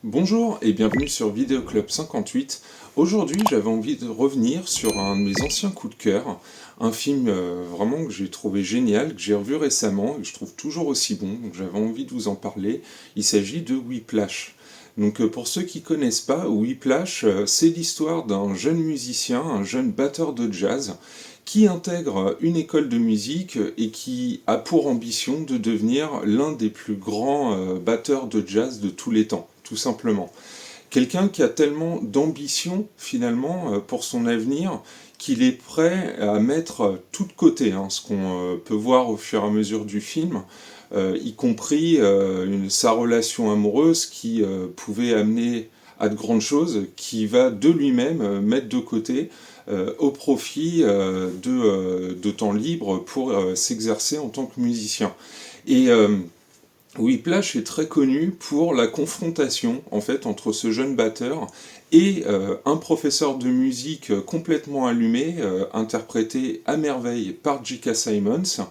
Bonjour et bienvenue sur Vidéo Club 58. Aujourd'hui, j'avais envie de revenir sur un de mes anciens coups de cœur, un film vraiment que j'ai trouvé génial, que j'ai revu récemment et que je trouve toujours aussi bon, donc j'avais envie de vous en parler. Il s'agit de Whiplash. Donc pour ceux qui connaissent pas, Whiplash, c'est l'histoire d'un jeune musicien, un jeune batteur de jazz, qui intègre une école de musique et qui a pour ambition de devenir l'un des plus grands batteurs de jazz de tous les temps, tout simplement. Quelqu'un qui a tellement d'ambition finalement pour son avenir qu'il est prêt à mettre tout de côté, hein, ce qu'on peut voir au fur et à mesure du film, y compris sa relation amoureuse qui pouvait amener à de grandes choses, qui va de lui-même mettre de côté au profit de temps libre pour s'exercer en tant que musicien. Et Whiplash est très connu pour la confrontation en fait entre ce jeune batteur et un professeur de musique complètement allumé, interprété à merveille par J.K. Simmons.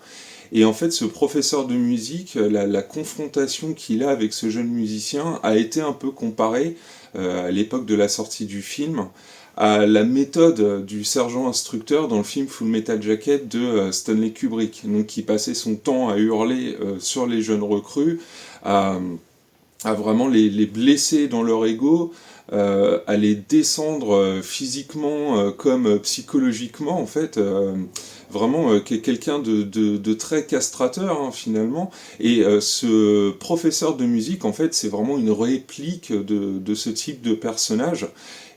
Et en fait, ce professeur de musique, la confrontation qu'il a avec ce jeune musicien a été un peu comparée à l'époque de la sortie du film à la méthode du sergent instructeur dans le film Full Metal Jacket de Stanley Kubrick, donc qui passait son temps à hurler sur les jeunes recrues, à, à vraiment les blesser dans leur ego, à les descendre physiquement comme psychologiquement en fait. Vraiment quelqu'un de très castrateur hein, finalement, et ce professeur de musique en fait c'est vraiment une réplique de ce type de personnage,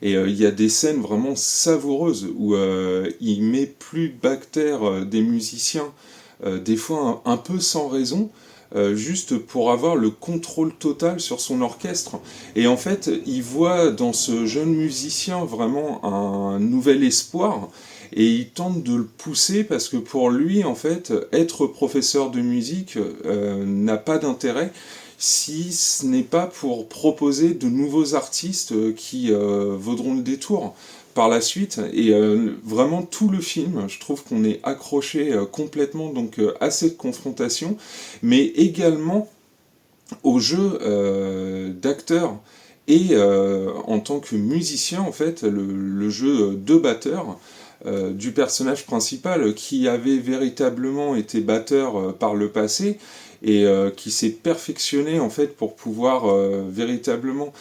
et il y a des scènes vraiment savoureuses où il met plus bactère des musiciens, des fois un peu sans raison, juste pour avoir le contrôle total sur son orchestre. Et en fait, il voit dans ce jeune musicien vraiment un nouvel espoir, et il tente de le pousser parce que pour lui, en fait, être professeur de musique n'a pas d'intérêt si ce n'est pas pour proposer de nouveaux artistes qui vaudront le détour par la suite. Et vraiment tout le film, je trouve qu'on est accroché complètement donc à cette confrontation, mais également au jeu d'acteur et en tant que musicien en fait le jeu de batteur du personnage principal qui avait véritablement été batteur par le passé et qui s'est perfectionné en fait pour pouvoir véritablement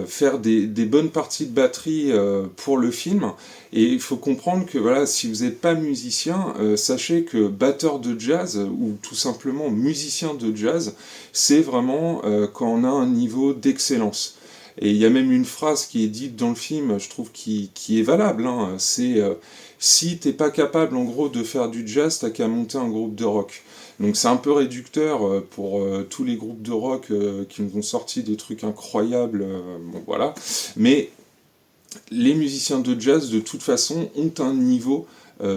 faire des bonnes parties de batterie pour le film. Et il faut comprendre que voilà, si vous n'êtes pas musicien, sachez que batteur de jazz ou tout simplement musicien de jazz, c'est vraiment quand on a un niveau d'excellence. Et il y a même une phrase qui est dite dans le film, je trouve, qui est valable, hein, c'est si t'es pas capable en gros de faire du jazz, t'as qu'à monter un groupe de rock. Donc c'est un peu réducteur pour tous les groupes de rock qui nous ont sorti des trucs incroyables, bon voilà. Mais les musiciens de jazz de toute façon ont un niveau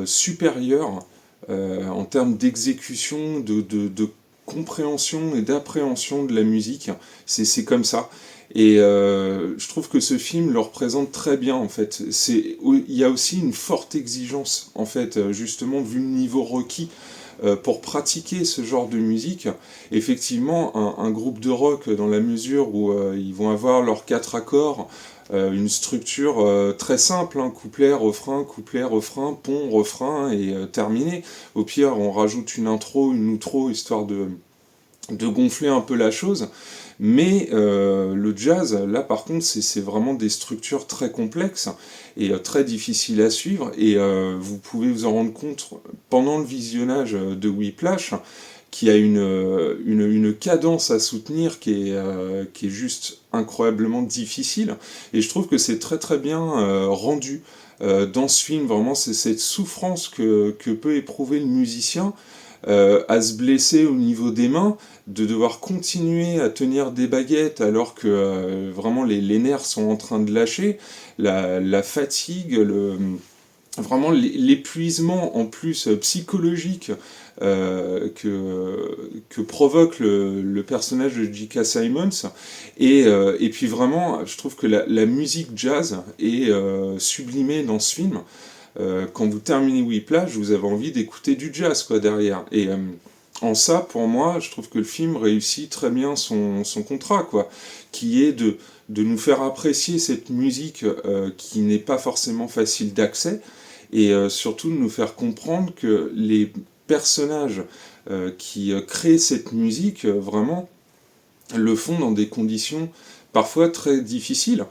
supérieur en termes d'exécution, de compréhension et d'appréhension de la musique. C'est comme ça. Et je trouve que ce film le représente très bien en fait. Il y a aussi une forte exigence en fait, justement vu le niveau requis pour pratiquer ce genre de musique. Effectivement, un groupe de rock dans la mesure où ils vont avoir leurs quatre accords, une structure très simple, hein, couplet, refrain, pont, refrain et terminé. Au pire, on rajoute une intro, une outro histoire de gonfler un peu la chose. Mais le jazz, là par contre, c'est vraiment des structures très complexes et très difficiles à suivre, et vous pouvez vous en rendre compte pendant le visionnage de Whiplash, qui a une cadence à soutenir qui est juste incroyablement difficile, et je trouve que c'est très très bien rendu dans ce film, vraiment c'est cette souffrance que peut éprouver le musicien à se blesser au niveau des mains, de devoir continuer à tenir des baguettes alors que vraiment les nerfs sont en train de lâcher, la fatigue, vraiment l'épuisement en plus psychologique que provoque le personnage de J.K. Simmons, et puis vraiment je trouve que la musique jazz est sublimée dans ce film. Quand vous terminez Whiplash, vous avez envie d'écouter du jazz quoi derrière. Et en ça, pour moi, je trouve que le film réussit très bien son contrat, quoi, qui est de nous faire apprécier cette musique qui n'est pas forcément facile d'accès, et surtout de nous faire comprendre que les personnages qui créent cette musique, vraiment, le font dans des conditions parfois très difficiles,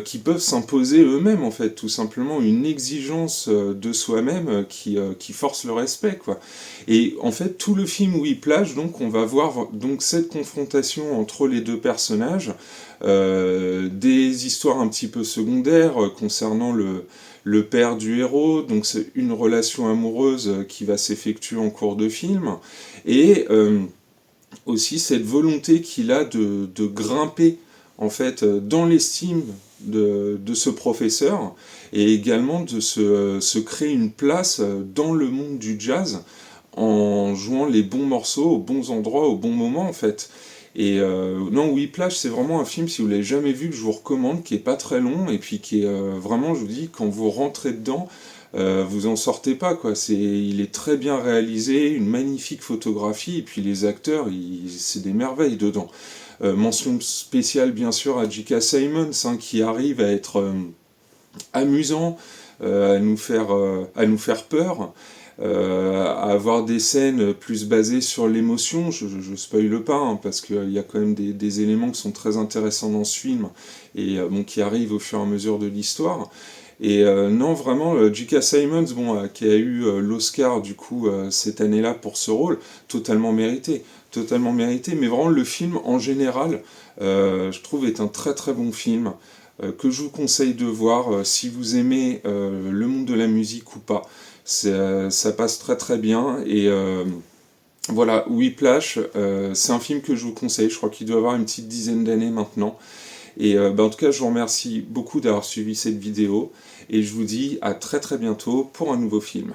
qui peuvent s'imposer eux-mêmes en fait, tout simplement une exigence de soi-même qui force le respect, quoi. Et en fait tout le film Whiplash, donc on va voir donc cette confrontation entre les deux personnages, des histoires un petit peu secondaires concernant le père du héros, donc c'est une relation amoureuse qui va s'effectuer en cours de film, et aussi cette volonté qu'il a de grimper en fait dans l'estime de ce professeur, et également de se créer une place dans le monde du jazz en jouant les bons morceaux aux bons endroits au bon moment en fait. Et non, Whiplash, c'est vraiment un film, si vous l'avez jamais vu, que je vous recommande, qui est pas très long, et puis qui est vraiment, je vous dis, quand vous rentrez dedans, vous en sortez pas, quoi. Il est très bien réalisé, une magnifique photographie, et puis les acteurs, c'est des merveilles dedans. Mention spéciale, bien sûr, à J.K. Simmons, hein, qui arrive à être amusant, à nous faire peur, à avoir des scènes plus basées sur l'émotion. Je spoile pas, hein, parce qu'il y a quand même des éléments qui sont très intéressants dans ce film, et bon, qui arrivent au fur et à mesure de l'histoire. Et non, vraiment, J.K. Simmons, bon, qui a eu l'Oscar du coup cette année-là pour ce rôle, totalement mérité, mais vraiment le film en général, je trouve est un très très bon film, que je vous conseille de voir si vous aimez le monde de la musique ou pas. Ça passe très très bien, et voilà, Whiplash, c'est un film que je vous conseille, je crois qu'il doit avoir une petite dizaine d'années maintenant. Et en tout cas, je vous remercie beaucoup d'avoir suivi cette vidéo, et je vous dis à très très bientôt pour un nouveau film.